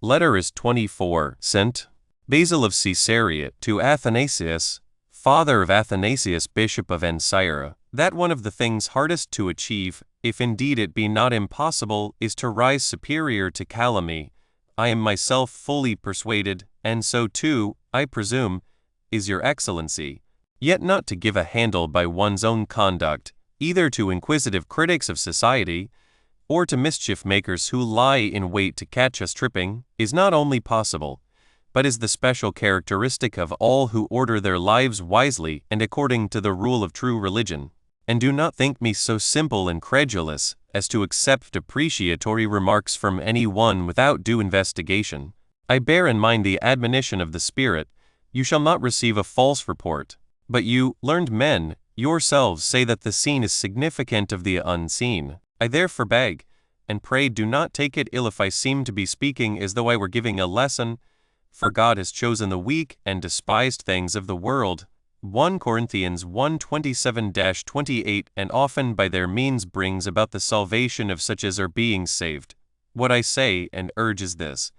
Letter is 24. Sent Basil of Caesarea to Athanasius, father of Athanasius, bishop of Ancyra, that one of the things hardest to achieve, if indeed it be not impossible, is to rise superior to calumny. I am myself fully persuaded, and so too, I presume, is your Excellency. Yet not to give a handle by one's own conduct, either to inquisitive critics of society, or to mischief-makers who lie in wait to catch us tripping, is not only possible, but is the special characteristic of all who order their lives wisely and according to the rule of true religion. And do not think me so simple and credulous as to accept depreciatory remarks from any one without due investigation. I bear in mind the admonition of the Spirit, "You shall not receive a false report." But you, learned men, yourselves say that the seen is significant of the unseen. I therefore beg, and pray do not take it ill if I seem to be speaking as though I were giving a lesson, for God has chosen the weak and despised things of the world, 1 Corinthians 1:27-28, and often by their means brings about the salvation of such as are being saved. What I say and urge is this,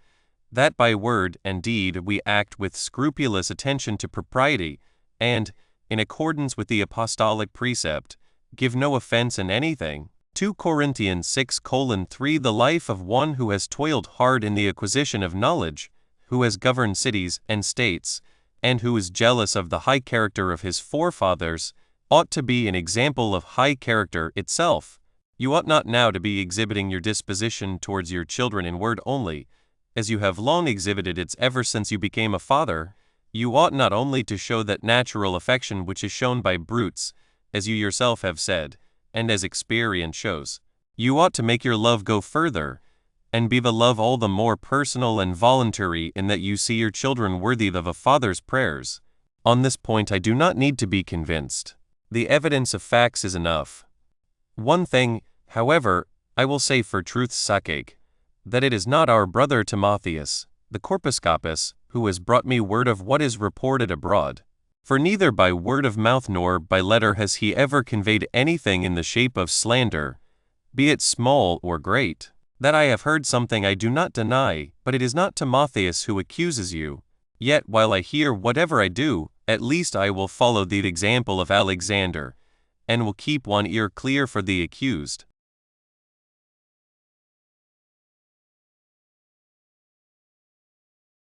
that by word and deed we act with scrupulous attention to propriety, and, in accordance with the apostolic precept, give no offense in anything. 2 Corinthians 6:3 The life of one who has toiled hard in the acquisition of knowledge, who has governed cities and states, and who is jealous of the high character of his forefathers, ought to be an example of high character itself. You ought not now to be exhibiting your disposition towards your children in word only, as you have long exhibited it ever since you became a father. You ought not only to show that natural affection which is shown by brutes, as you yourself have said, and as experience shows. You ought to make your love go further, and be the love all the more personal and voluntary in that you see your children worthy of a father's prayers. On this point I do not need to be convinced. The evidence of facts is enough. One thing, however, I will say for truth's sake, that it is not our brother Timotheus, the Corpuscopus, who has brought me word of what is reported abroad. For neither by word of mouth nor by letter has he ever conveyed anything in the shape of slander, be it small or great. That I have heard something I do not deny, but it is not Timotheus who accuses you. Yet while I hear whatever I do, at least I will follow the example of Alexander, and will keep one ear clear for the accused.